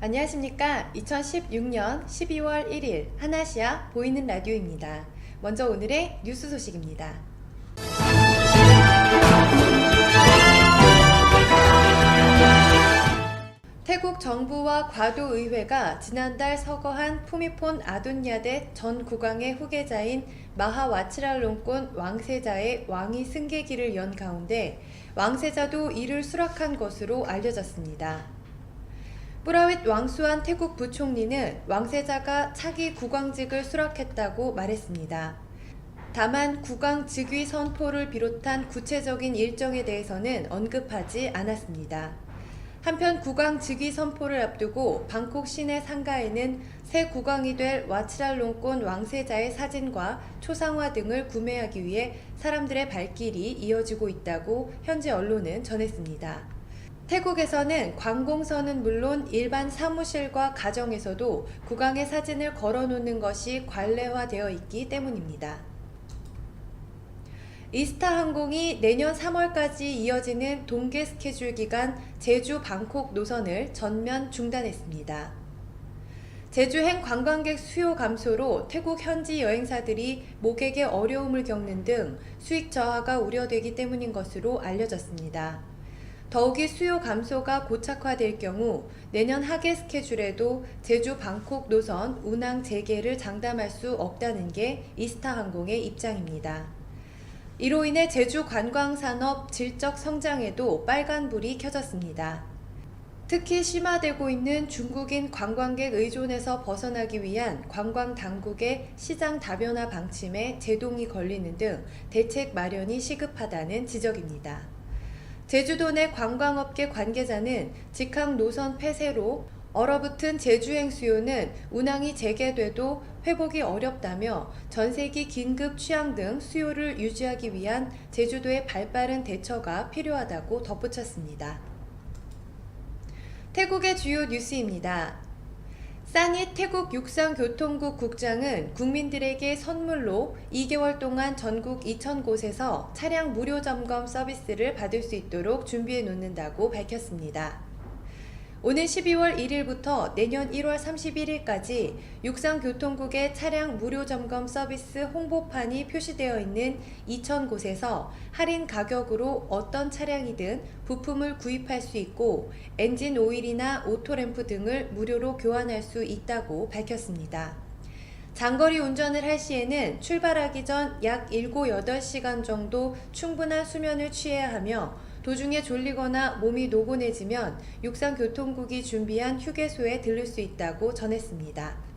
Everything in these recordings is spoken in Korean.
안녕하십니까. 2016년 12월 1일 하나시아 보이는 라디오입니다. 먼저 오늘의 뉴스 소식입니다. 태국 정부와 과도의회가 지난달 서거한 푸미폰 아둔야데 전 국왕의 후계자인 마하와치랄롱콘 왕세자의 왕위 승계기를 연 가운데 왕세자도 이를 수락한 것으로 알려졌습니다. 뿌라윗 왕수한 태국 부총리는 왕세자가 차기 국왕직을 수락했다고 말했습니다. 다만 국왕 즉위 선포를 비롯한 구체적인 일정에 대해서는 언급하지 않았습니다. 한편 국왕 즉위 선포를 앞두고 방콕 시내 상가에는 새 국왕이 될 와치랄롱콘 왕세자의 사진과 초상화 등을 구매하기 위해 사람들의 발길이 이어지고 있다고 현지 언론은 전했습니다. 태국에서는 관공서는 물론 일반 사무실과 가정에서도 국왕의 사진을 걸어놓는 것이 관례화되어 있기 때문입니다. 이스타항공이 내년 3월까지 이어지는 동계 스케줄 기간 제주 방콕 노선을 전면 중단했습니다. 제주행 관광객 수요 감소로 태국 현지 여행사들이 모객의 어려움을 겪는 등 수익 저하가 우려되기 때문인 것으로 알려졌습니다. 더욱이 수요 감소가 고착화될 경우 내년 하계 스케줄에도 제주 방콕 노선 운항 재개를 장담할 수 없다는 게 이스타항공의 입장입니다. 이로 인해 제주 관광산업 질적 성장에도 빨간불이 켜졌습니다. 특히 심화되고 있는 중국인 관광객 의존에서 벗어나기 위한 관광 당국의 시장 다변화 방침에 제동이 걸리는 등 대책 마련이 시급하다는 지적입니다. 제주도 내 관광업계 관계자는 직항 노선 폐쇄로 얼어붙은 제주행 수요는 운항이 재개돼도 회복이 어렵다며 전세기 긴급 취항 등 수요를 유지하기 위한 제주도의 발빠른 대처가 필요하다고 덧붙였습니다. 태국의 주요 뉴스입니다. 사닛 태국 육상교통국 국장은 국민들에게 선물로 2개월 동안 전국 2,000곳에서 차량 무료 점검 서비스를 받을 수 있도록 준비해 놓는다고 밝혔습니다. 오는 12월 1일부터 내년 1월 31일까지 육상교통국의 차량 무료 점검 서비스 홍보판이 표시되어 있는 2,000곳에서 할인 가격으로 어떤 차량이든 부품을 구입할 수 있고 엔진 오일이나 오토램프 등을 무료로 교환할 수 있다고 밝혔습니다. 장거리 운전을 할 시에는 출발하기 전 약 7, 8시간 정도 충분한 수면을 취해야 하며 도중에 졸리거나 몸이 노곤해지면 육상교통국이 준비한 휴게소에 들를 수 있다고 전했습니다.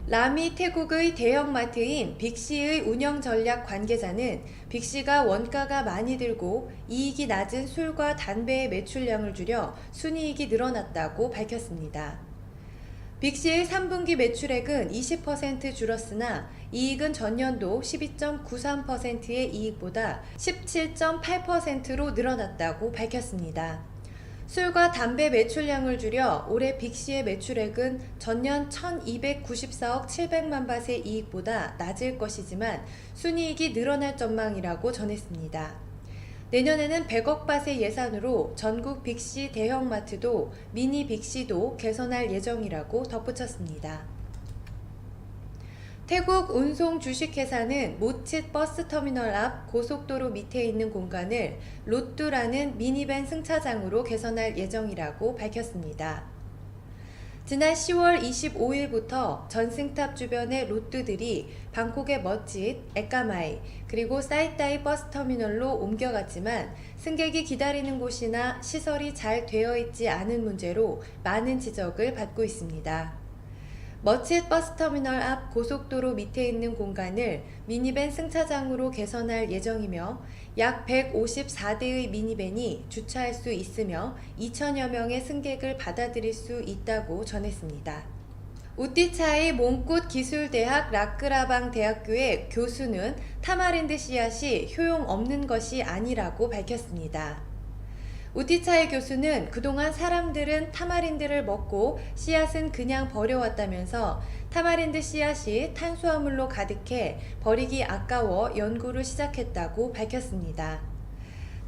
라미 태국의 대형마트인 빅시의 운영전략 관계자는 빅시가 원가가 많이 들고 이익이 낮은 술과 담배의 매출량을 줄여 순이익이 늘어났다고 밝혔습니다. 빅시의 3분기 매출액은 20% 줄었으나 이익은 전년도 12.93%의 이익보다 17.8%로 늘어났다고 밝혔습니다. 술과 담배 매출량을 줄여 올해 빅시의 매출액은 전년 1294억 700만 밭의 이익보다 낮을 것이지만 순이익이 늘어날 전망이라고 전했습니다. 내년에는 100억 밭의 예산으로 전국 빅시 대형마트도 미니 빅시도 개선할 예정이라고 덧붙였습니다. 태국 운송 주식회사는 모칫 버스터미널 앞 고속도로 밑에 있는 공간을 로뚜라는 미니밴 승차장으로 개선할 예정이라고 밝혔습니다. 지난 10월 25일부터 전승탑 주변의 로뚜들이 방콕의 멋짓, 에까마이, 그리고 사이타이 버스터미널로 옮겨갔지만 승객이 기다리는 곳이나 시설이 잘 되어 있지 않은 문제로 많은 지적을 받고 있습니다. 멋칫 버스터미널 앞 고속도로 밑에 있는 공간을 미니밴 승차장으로 개선할 예정이며 약 154대의 미니밴이 주차할 수 있으며 2,000여 명의 승객을 받아들일 수 있다고 전했습니다. 우띠차이 몽꽃기술대학 라크라방 대학교의 교수는 타마린드 씨앗이 효용없는 것이 아니라고 밝혔습니다. 우티차이 교수는 그동안 사람들은 타마린드를 먹고 씨앗은 그냥 버려왔다면서 타마린드 씨앗이 탄수화물로 가득해 버리기 아까워 연구를 시작했다고 밝혔습니다.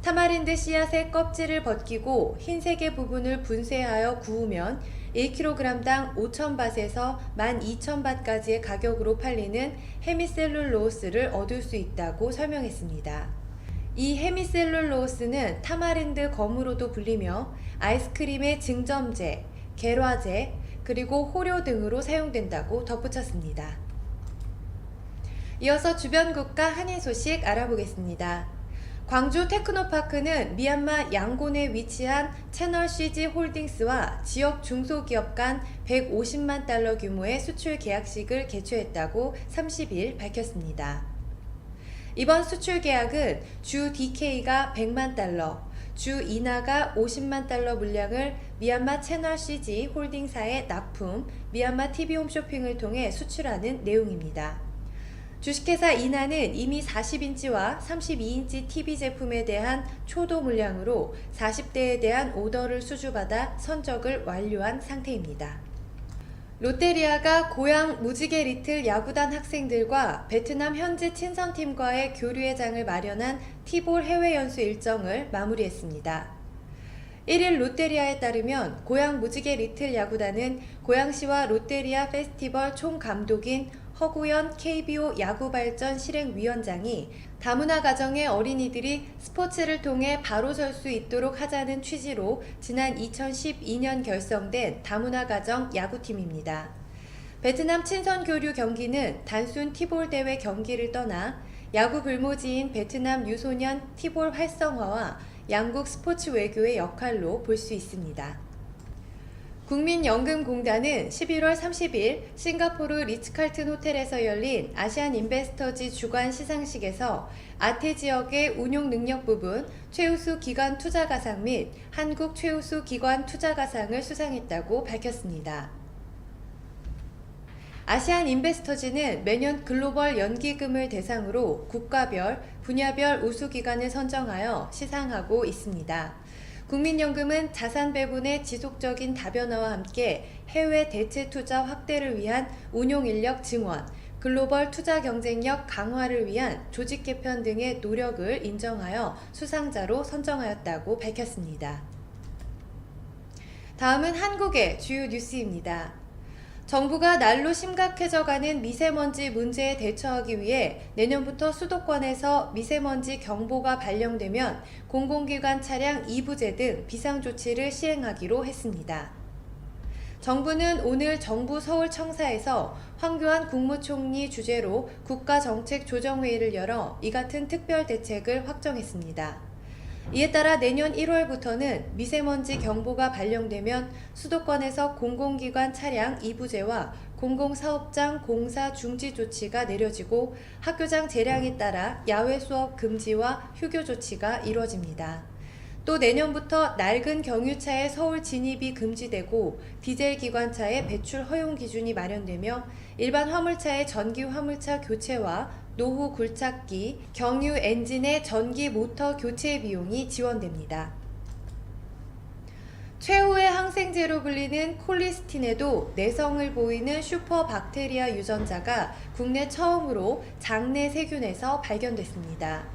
타마린드 씨앗의 껍질을 벗기고 흰색의 부분을 분쇄하여 구우면 1kg당 5,000밭에서 12,000밭까지의 가격으로 팔리는 헤미셀룰로스를 얻을 수 있다고 설명했습니다. 이 헤미셀룰로스는 타마린드 검으로도 불리며 아이스크림의 증점제, 계라제, 그리고 호료 등으로 사용된다고 덧붙였습니다. 이어서 주변 국가 한일 소식 알아보겠습니다. 광주 테크노파크는 미얀마 양곤에 위치한 채널 CG 홀딩스와 지역 중소기업 간 150만 달러 규모의 수출 계약식을 개최했다고 30일 밝혔습니다. 이번 수출 계약은 주 DK가 100만 달러, 주 이나가 50만 달러 물량을 미얀마 채널 CG 홀딩사에 납품, 미얀마 TV 홈쇼핑을 통해 수출하는 내용입니다. 주식회사 이나는 이미 40인치와 32인치 TV 제품에 대한 초도 물량으로 40대에 대한 오더를 수주받아 선적을 완료한 상태입니다. 롯데리아가 고양 무지개 리틀 야구단 학생들과 베트남 현지 친선팀과의 교류회 장을 마련한 티볼 해외 연수 일정을 마무리했습니다. 1일 롯데리아에 따르면 고양 무지개 리틀 야구단은 고양시와 롯데리아 페스티벌 총감독인 허구연 KBO 야구발전 실행위원장이 다문화 가정의 어린이들이 스포츠를 통해 바로 설 수 있도록 하자는 취지로 지난 2012년 결성된 다문화 가정 야구팀입니다. 베트남 친선 교류 경기는 단순 티볼 대회 경기를 떠나 야구 불모지인 베트남 유소년 티볼 활성화와 양국 스포츠 외교의 역할로 볼 수 있습니다. 국민연금공단은 11월 30일 싱가포르 리츠칼튼 호텔에서 열린 아시안 인베스터즈 주관 시상식에서 아태 지역의 운용 능력 부분 최우수 기관 투자가상 및 한국 최우수 기관 투자가상을 수상했다고 밝혔습니다. 아시안 인베스터즈는 매년 글로벌 연기금을 대상으로 국가별, 분야별 우수기관을 선정하여 시상하고 있습니다. 국민연금은 자산 배분의 지속적인 다변화와 함께 해외 대체 투자 확대를 위한 운용 인력 증원, 글로벌 투자 경쟁력 강화를 위한 조직 개편 등의 노력을 인정하여 수상자로 선정하였다고 밝혔습니다. 다음은 한국의 주요 뉴스입니다. 정부가 날로 심각해져가는 미세먼지 문제에 대처하기 위해 내년부터 수도권에서 미세먼지 경보가 발령되면 공공기관 차량 2부제 등 비상조치를 시행하기로 했습니다. 정부는 오늘 정부 서울청사에서 황교안 국무총리 주재로 국가정책조정회의를 열어 이 같은 특별대책을 확정했습니다. 이에 따라 내년 1월부터는 미세먼지 경보가 발령되면 수도권에서 공공기관 차량 2부제와 공공사업장 공사 중지 조치가 내려지고 학교장 재량에 따라 야외 수업 금지와 휴교 조치가 이뤄집니다. 또 내년부터 낡은 경유차의 서울 진입이 금지되고 디젤 기관차의 배출 허용 기준이 마련되며 일반 화물차의 전기 화물차 교체와 노후 굴착기, 경유 엔진의 전기 모터 교체 비용이 지원됩니다. 최후의 항생제로 불리는 콜리스틴에도 내성을 보이는 슈퍼박테리아 유전자가 국내 처음으로 장내 세균에서 발견됐습니다.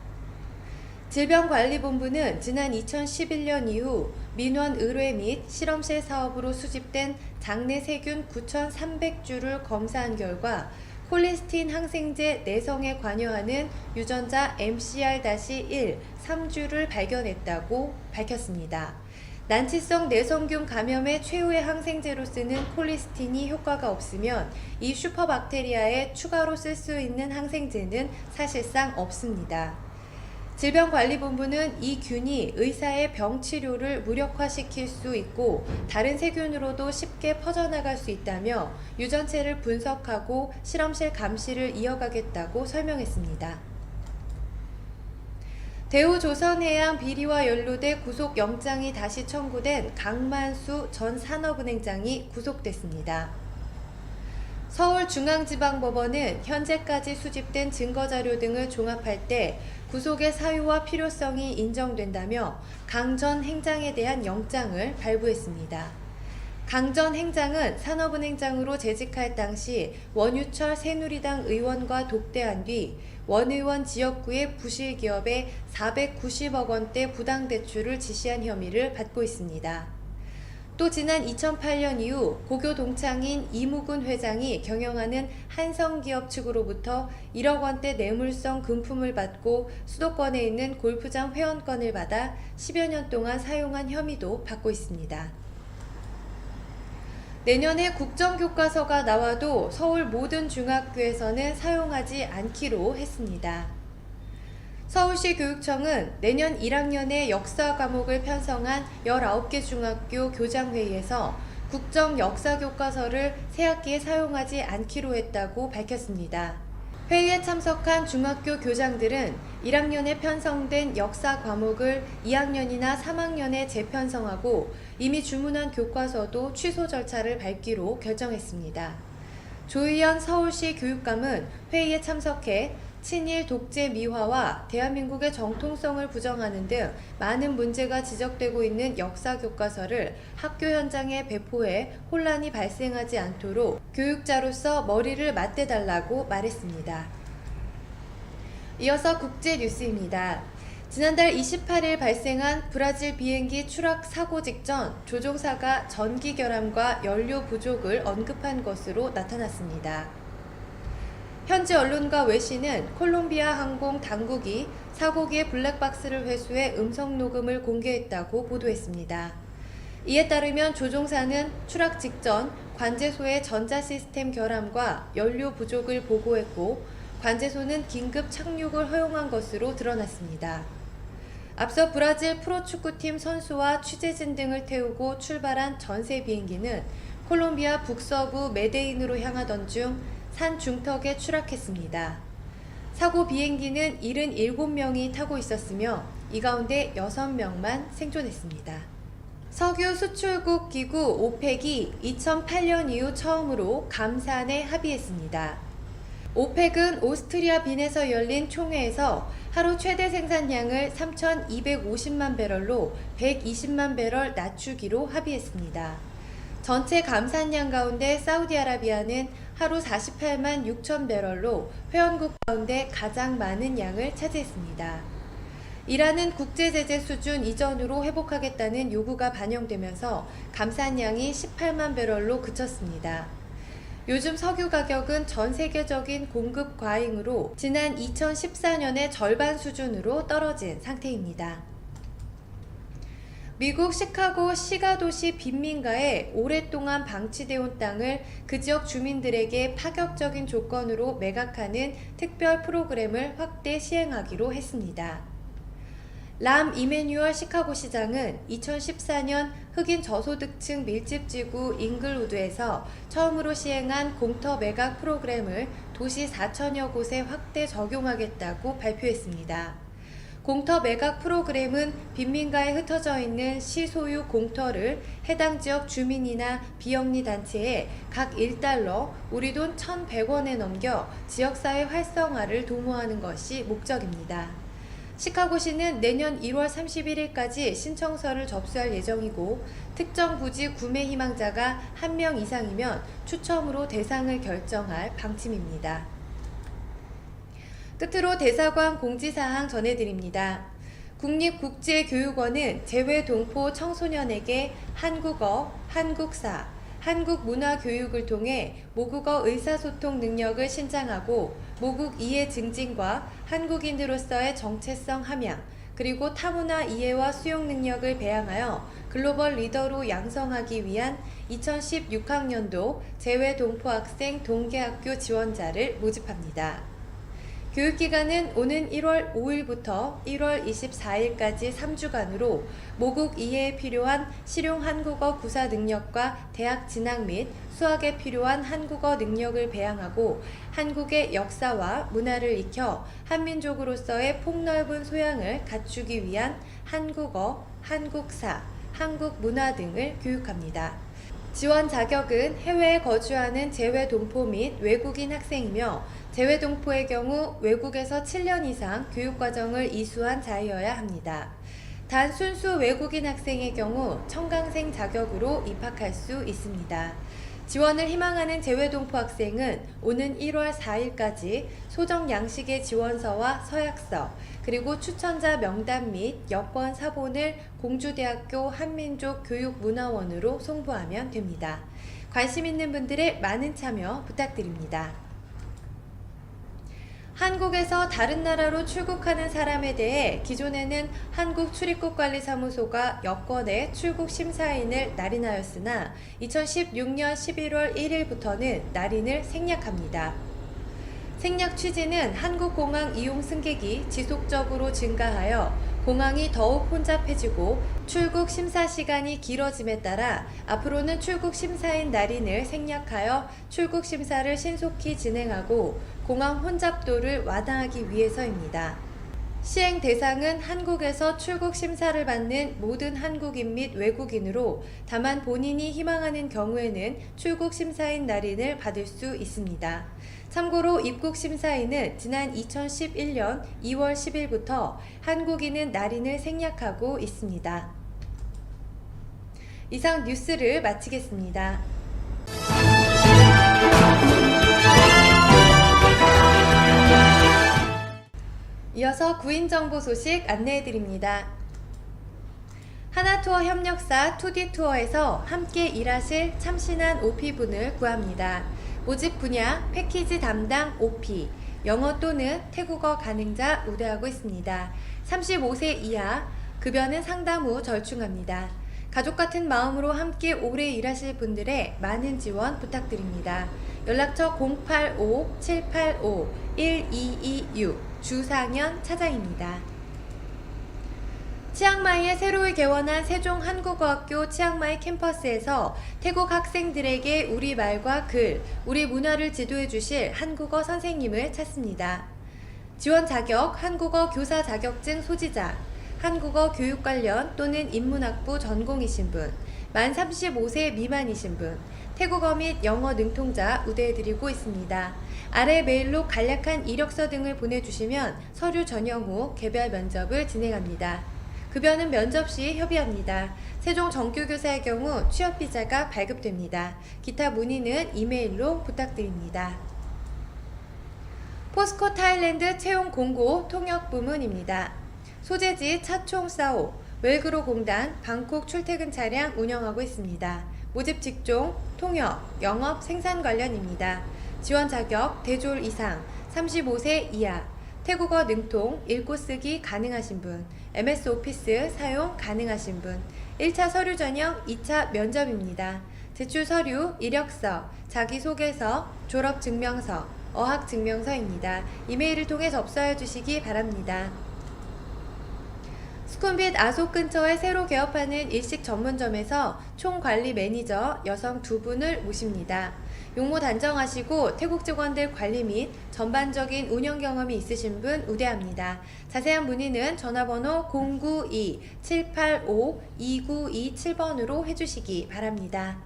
질병관리본부는 지난 2011년 이후 민원 의뢰 및 실험실 사업으로 수집된 장내 세균 9,300주를 검사한 결과 콜리스틴 항생제 내성에 관여하는 유전자 MCR-1 3주를 발견했다고 밝혔습니다. 난치성 내성균 감염의 최후의 항생제로 쓰는 콜리스틴이 효과가 없으면 이 슈퍼박테리아에 추가로 쓸 수 있는 항생제는 사실상 없습니다. 질병관리본부는 이 균이 의사의 병 치료를 무력화시킬 수 있고 다른 세균으로도 쉽게 퍼져나갈 수 있다며 유전체를 분석하고 실험실 감시를 이어가겠다고 설명했습니다. 대우조선해양 비리와 연루돼 구속영장이 다시 청구된 강만수 전 산업은행장이 구속됐습니다. 서울중앙지방법원은 현재까지 수집된 증거자료 등을 종합할 때 구속의 사유와 필요성이 인정된다며 강 전 행장에 대한 영장을 발부했습니다. 강전 행장은 산업은행장으로 재직할 당시 원유철 새누리당 의원과 독대한 뒤 원의원 지역구의 부실기업에 490억 원대 부당대출을 지시한 혐의를 받고 있습니다. 또 지난 2008년 이후 고교 동창인 이무근 회장이 경영하는 한성기업 측으로부터 1억 원대 뇌물성 금품을 받고 수도권에 있는 골프장 회원권을 받아 10여 년 동안 사용한 혐의도 받고 있습니다. 내년에 국정교과서가 나와도 서울 모든 중학교에서는 사용하지 않기로 했습니다. 서울시 교육청은 내년 1학년에 역사 과목을 편성한 19개 중학교 교장회의에서 국정 역사 교과서를 새학기에 사용하지 않기로 했다고 밝혔습니다. 회의에 참석한 중학교 교장들은 1학년에 편성된 역사 과목을 2학년이나 3학년에 재편성하고 이미 주문한 교과서도 취소 절차를 밟기로 결정했습니다. 조희연 서울시 교육감은 회의에 참석해 친일 독재 미화와 대한민국의 정통성을 부정하는 등 많은 문제가 지적되고 있는 역사 교과서를 학교 현장에 배포해 혼란이 발생하지 않도록 교육자로서 머리를 맞대달라고 말했습니다. 이어서 국제 뉴스입니다. 지난달 28일 발생한 브라질 비행기 추락 사고 직전 조종사가 전기 결함과 연료 부족을 언급한 것으로 나타났습니다. 현지 언론과 외신은 콜롬비아 항공 당국이 사고기의 블랙박스를 회수해 음성 녹음을 공개했다고 보도했습니다. 이에 따르면 조종사는 추락 직전 관제소의 전자 시스템 결함과 연료 부족을 보고했고 관제소는 긴급 착륙을 허용한 것으로 드러났습니다. 앞서 브라질 프로축구팀 선수와 취재진 등을 태우고 출발한 전세 비행기는 콜롬비아 북서부 메데인으로 향하던 중 산 중턱에 추락했습니다. 사고 비행기는 77명이 타고 있었으며 이 가운데 6명만 생존했습니다. 석유 수출국 기구 오펙이 2008년 이후 처음으로 감산에 합의했습니다. 오펙은 오스트리아 빈에서 열린 총회에서 하루 최대 생산량을 3,250만 배럴로 120만 배럴 낮추기로 합의했습니다. 전체 감산량 가운데 사우디아라비아는 하루 48만 6천 배럴로 회원국 가운데 가장 많은 양을 차지했습니다. 이란은 국제제재 수준 이전으로 회복하겠다는 요구가 반영되면서 감산량이 18만 배럴로 그쳤습니다. 요즘 석유 가격은 전 세계적인 공급 과잉으로 지난 2014년의 절반 수준으로 떨어진 상태입니다. 미국 시카고 시가도시 빈민가에 오랫동안 방치되어 온 땅을 그 지역 주민들에게 파격적인 조건으로 매각하는 특별 프로그램을 확대 시행하기로 했습니다. 람 이메뉴얼 시카고 시장은 2014년 흑인 저소득층 밀집지구 잉글우드에서 처음으로 시행한 공터 매각 프로그램을 도시 4천여 곳에 확대 적용하겠다고 발표했습니다. 공터 매각 프로그램은 빈민가에 흩어져 있는 시소유 공터를 해당 지역 주민이나 비영리 단체에 각 1달러, 우리 돈 1,100원에 넘겨 지역사회 활성화를 도모하는 것이 목적입니다. 시카고시는 내년 1월 31일까지 신청서를 접수할 예정이고 특정 부지 구매 희망자가 1명 이상이면 추첨으로 대상을 결정할 방침입니다. 끝으로 대사관 공지사항 전해드립니다. 국립국제교육원은 재외동포 청소년에게 한국어, 한국사, 한국문화교육을 통해 모국어 의사소통 능력을 신장하고 모국 이해 증진과 한국인으로서의 정체성 함양, 그리고 타문화 이해와 수용 능력을 배양하여 글로벌 리더로 양성하기 위한 2016학년도 재외동포 학생 동계학교 지원자를 모집합니다. 교육기간은 오는 1월 5일부터 1월 24일까지 3주간으로 모국 이해에 필요한 실용 한국어 구사 능력과 대학 진학 및 수학에 필요한 한국어 능력을 배양하고 한국의 역사와 문화를 익혀 한민족으로서의 폭넓은 소양을 갖추기 위한 한국어, 한국사, 한국문화 등을 교육합니다. 지원 자격은 해외에 거주하는 재외동포 및 외국인 학생이며 재외동포의 경우 외국에서 7년 이상 교육과정을 이수한 자여야 합니다. 단 순수 외국인 학생의 경우 청강생 자격으로 입학할 수 있습니다. 지원을 희망하는 재외동포 학생은 오는 1월 4일까지 소정 양식의 지원서와 서약서, 그리고 추천자 명단 및 여권 사본을 공주대학교 한민족교육문화원으로 송부하면 됩니다. 관심 있는 분들의 많은 참여 부탁드립니다. 한국에서 다른 나라로 출국하는 사람에 대해 기존에는 한국출입국관리사무소가 여권의 출국 심사인을 날인하였으나 2016년 11월 1일부터는 날인을 생략합니다. 생략 취지는 한국공항 이용 승객이 지속적으로 증가하여 공항이 더욱 혼잡해지고 출국 심사 시간이 길어짐에 따라 앞으로는 출국 심사인 날인을 생략하여 출국 심사를 신속히 진행하고 공항 혼잡도를 완화하기 위해서입니다. 시행 대상은 한국에서 출국 심사를 받는 모든 한국인 및 외국인으로 다만 본인이 희망하는 경우에는 출국 심사인 날인을 받을 수 있습니다. 참고로 입국 심사인은 지난 2011년 2월 10일부터 한국인은 날인을 생략하고 있습니다. 이상 뉴스를 마치겠습니다. 이어서 구인정보 소식 안내해드립니다. 하나투어 협력사 투디투어에서 함께 일하실 참신한 OP분을 구합니다. 모집 분야 패키지 담당 OP, 영어 또는 태국어 가능자 우대하고 있습니다. 35세 이하, 급여는 상담 후 절충합니다. 가족 같은 마음으로 함께 오래 일하실 분들의 많은 지원 부탁드립니다. 연락처 085-785-1226 주상현 차장입니다. 치앙마이에 새로 개원한 세종한국어학교 치앙마이 캠퍼스에서 태국 학생들에게 우리말과 글, 우리 문화를 지도해 주실 한국어 선생님을 찾습니다. 지원 자격, 한국어 교사 자격증 소지자, 한국어 교육 관련 또는 인문학부 전공이신 분, 만 35세 미만이신 분, 태국어 및 영어 능통자 우대해드리고 있습니다. 아래 메일로 간략한 이력서 등을 보내주시면 서류 전형 후 개별 면접을 진행합니다. 급여는 면접 시 협의합니다. 세종 정규교사의 경우 취업비자가 발급됩니다. 기타 문의는 이메일로 부탁드립니다. 포스코 타일랜드 채용 공고 통역 부문입니다. 소재지 차총사오, 웰그로공단 방콕 출퇴근 차량 운영하고 있습니다. 모집 직종, 통역, 영업, 생산 관련입니다. 지원 자격, 대졸 이상, 35세 이하, 태국어 능통, 읽고 쓰기 가능하신 분, MS 오피스 사용 가능하신 분, 1차 서류 전형, 2차 면접입니다. 제출 서류, 이력서, 자기소개서, 졸업증명서, 어학증명서입니다. 이메일을 통해 접수하여 주시기 바랍니다. 수쿰빗 아속 근처에 새로 개업하는 일식 전문점에서 총관리 매니저 여성 2분을 모십니다. 용모 단정하시고 태국 직원들 관리 및 전반적인 운영 경험이 있으신 분 우대합니다. 자세한 문의는 전화번호 092-785-2927번으로 해주시기 바랍니다.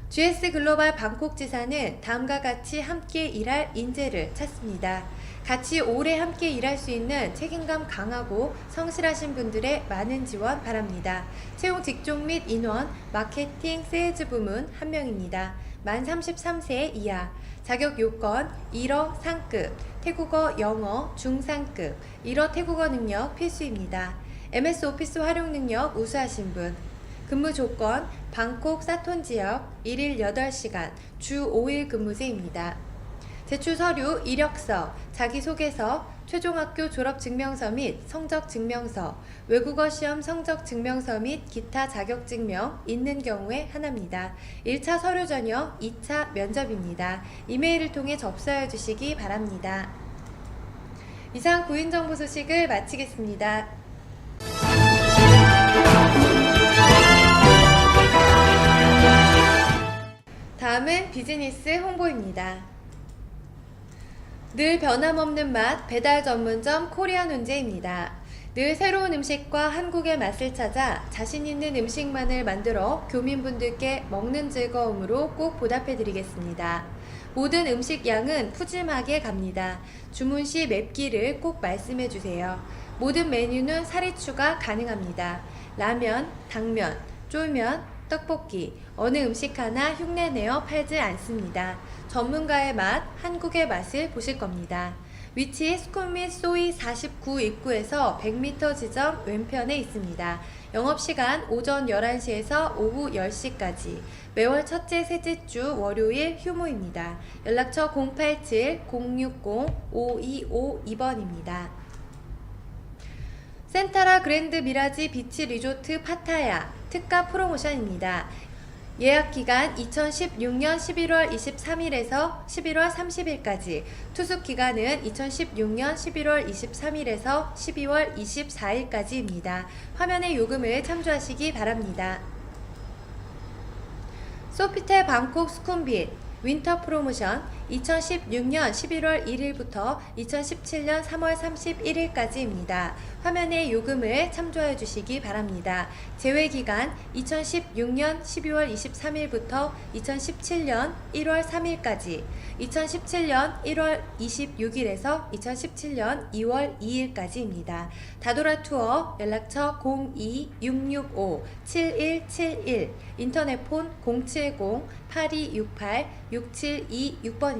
GS 글로벌 방콕 지사는 다음과 같이 함께 일할 인재를 찾습니다. 같이 오래 함께 일할 수 있는 책임감 강하고 성실하신 분들의 많은 지원 바랍니다. 채용 직종 및 인원, 마케팅, 세일즈 부문 1명입니다. 만 33세 이하, 자격 요건 1어 상급, 태국어 영어 중상급, 1어 태국어 능력 필수입니다. MS 오피스 활용 능력 우수하신 분, 근무 조건 방콕 사톤 지역 1일 8시간 주 5일 근무제입니다. 제출 서류, 이력서, 자기소개서, 최종학교 졸업증명서 및 성적증명서, 외국어 시험 성적증명서 및 기타 자격증명 있는 경우에 하나입니다. 1차 서류 전형, 2차 면접입니다. 이메일을 통해 접수하여 주시기 바랍니다. 이상 구인정보 소식을 마치겠습니다. 다음은 비즈니스 홍보입니다. 늘 변함없는 맛 배달 전문점 코리안 훈제입니다. 늘 새로운 음식과 한국의 맛을 찾아 자신 있는 음식만을 만들어 교민분들께 먹는 즐거움으로 꼭 보답해드리겠습니다. 모든 음식 양은 푸짐하게 갑니다. 주문 시 맵기를 꼭 말씀해주세요. 모든 메뉴는 사리 추가 가능합니다. 라면, 당면, 쫄면, 떡볶이, 어느 음식 하나 흉내내어 팔지 않습니다. 전문가의 맛, 한국의 맛을 보실 겁니다. 위치 수쿰밋 소이 49 입구에서 100m 지점 왼편에 있습니다. 영업시간 오전 11시에서 오후 10시까지. 매월 첫째, 셋째 주 월요일 휴무입니다. 연락처 087-060-5252번입니다. 센타라 그랜드 미라지 비치 리조트 파타야 특가 프로모션입니다. 예약기간 2016년 11월 23일에서 11월 30일까지, 투숙기간은 2016년 11월 23일에서 12월 24일까지입니다. 화면의 요금을 참조하시기 바랍니다. 소피텔 방콕 수쿰빗 윈터 프로모션 2016년 11월 1일부터 2017년 3월 31일까지입니다. 화면의 요금을 참조해 주시기 바랍니다. 제외기간 2016년 12월 23일부터 2017년 1월 3일까지, 2017년 1월 26일에서 2017년 2월 2일까지입니다. 다도라 투어 연락처 02-665-7171, 인터넷폰 070-8268-6726번입니다.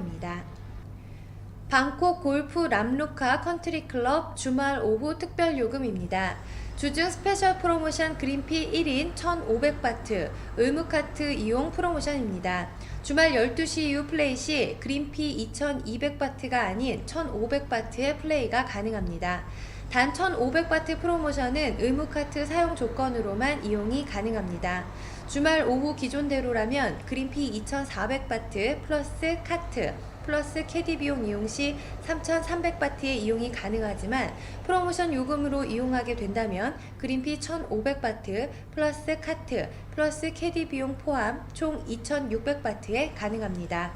방콕 골프 람루카 컨트리클럽 주말 오후 특별 요금입니다. 주중 스페셜 프로모션 그린피 1인 1500바트 의무카트 이용 프로모션입니다. 주말 12시 이후 플레이 시 그린피 2200바트가 아닌 1500바트의 플레이가 가능합니다. 단 1500바트 프로모션은 의무카트 사용 조건으로만 이용이 가능합니다. 주말 오후 기존대로라면 그린피 2400바트 플러스 카트 플러스 캐디 비용 이용 시 3300바트의 이용이 가능하지만, 프로모션 요금으로 이용하게 된다면 그린피 1500바트 플러스 카트 플러스 캐디 비용 포함 총 2600바트에 가능합니다.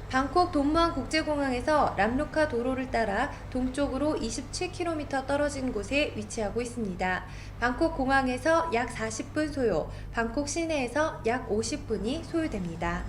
방콕 돈무안 국제공항에서 람루카 도로를 따라 동쪽으로 27km 떨어진 곳에 위치하고 있습니다. 방콕 공항에서 약 40분 소요, 방콕 시내에서 약 50분이 소요됩니다.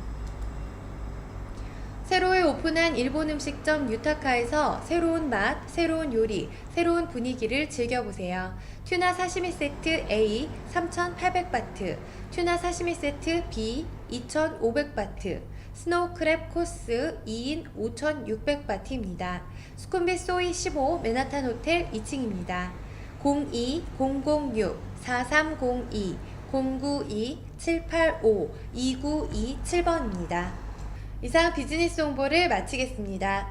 새로이 오픈한 일본 음식점 유타카에서 새로운 맛, 새로운 요리, 새로운 분위기를 즐겨보세요. 튜나 사시미 세트 A 3,800바트, 튜나 사시미 세트 B 2,500바트, 스노우 크랩 코스 2인 5,600바트입니다. 수쿰빗 소이 15 맨하탄 호텔 2층입니다. 02-006-4302, 092-785-2927번입니다. 이상 비즈니스 홍보를 마치겠습니다.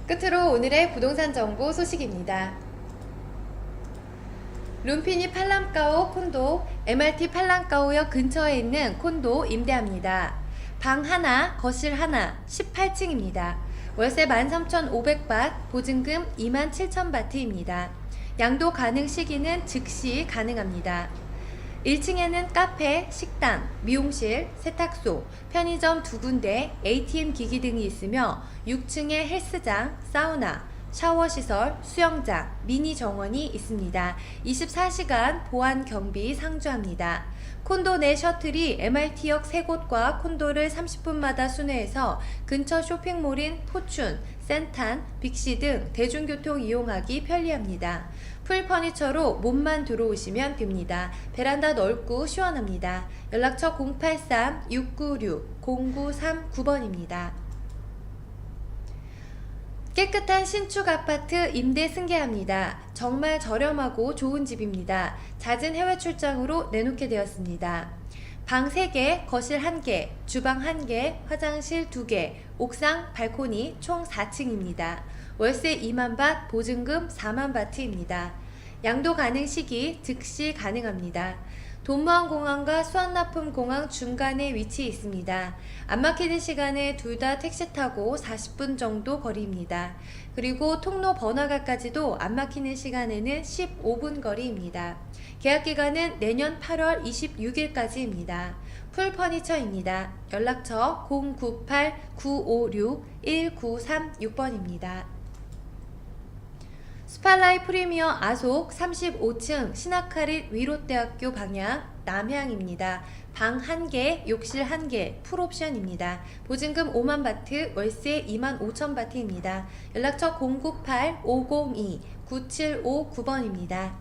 끝으로 오늘의 부동산 정보 소식입니다. 룸피니 팔람까오 콘도 MRT 팔람까오역 근처에 있는 콘도 임대합니다. 방 하나, 거실 하나, 18층입니다. 월세 13,500밭, 보증금 27,000바트입니다. 양도 가능 시기는 즉시 가능합니다. 1층에는 카페, 식당, 미용실, 세탁소, 편의점 2군데, ATM 기기 등이 있으며 6층에 헬스장, 사우나, 샤워시설, 수영장, 미니 정원이 있습니다. 24시간 보안 경비 상주합니다. 콘도 내 셔틀이 MRT역 3곳과 콘도를 30분마다 순회해서 근처 쇼핑몰인 포춘, 센탄, 빅시 등 대중교통 이용하기 편리합니다. 풀 퍼니처로 몸만 들어오시면 됩니다. 베란다 넓고 시원합니다. 연락처 083-696-0939번입니다. 깨끗한 신축 아파트 임대 승계합니다. 정말 저렴하고 좋은 집입니다. 잦은 해외 출장으로 내놓게 되었습니다. 방 3개, 거실 1개, 주방 1개, 화장실 2개, 옥상, 발코니 총 4층입니다. 월세 2만바트, 보증금 4만바트입니다. 양도 가능 시기 즉시 가능합니다. 돈무안공항과 수완나품공항 중간에 위치해 있습니다. 안 막히는 시간에 둘 다 택시 타고 40분 정도 거리입니다. 그리고 통로 번화가까지도 안 막히는 시간에는 15분 거리입니다. 계약기간은 내년 8월 26일까지입니다. 풀 퍼니처입니다. 연락처 098-956-1936번입니다. 스팔라이 프리미어 아속 35층 신학카릿 위롯대학교 방향 남향입니다. 방 1개, 욕실 1개, 풀옵션입니다. 보증금 5만 바트, 월세 2만 5천 바트입니다. 연락처 098-502-9759번입니다.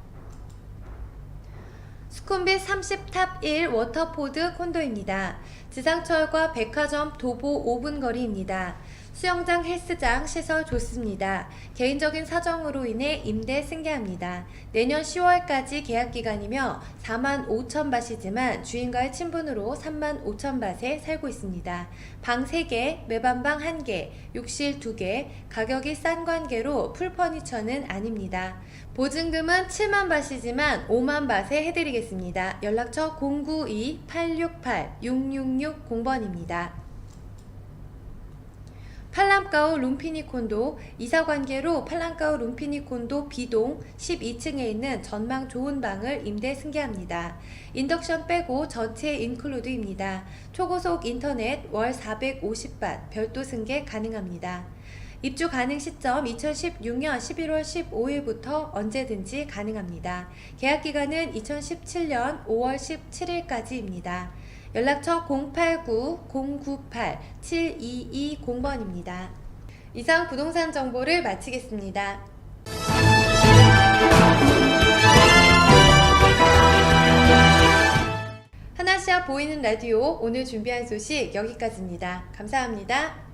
수쿰빗 30탑 1 워터포드 콘도입니다. 지상철과 백화점 도보 5분 거리입니다. 수영장, 헬스장, 시설 좋습니다. 개인적인 사정으로 인해 임대 승계합니다. 내년 10월까지 계약기간이며 4만 5천 밭이지만 주인과의 친분으로 3만 5천 밭에 살고 있습니다. 방 3개, 매반방 1개, 욕실 2개, 가격이 싼 관계로 풀퍼니처는 아닙니다. 보증금은 7만 밭이지만 5만 밭에 해드리겠습니다. 연락처 092-868-6660번입니다. 팔람까오 룸피니 콘도 이사관계로 팔람까오 룸피니 콘도 B동 12층에 있는 전망 좋은 방을 임대 승계합니다. 인덕션 빼고 전체 인클루드입니다. 초고속 인터넷 월 450밭 별도 승계 가능합니다. 입주 가능 시점 2016년 11월 15일부터 언제든지 가능합니다. 계약기간은 2017년 5월 17일까지입니다. 연락처 089-098-7220번입니다. 이상 부동산 정보를 마치겠습니다. 하나시아 보이는 라디오 오늘 준비한 소식 여기까지입니다. 감사합니다.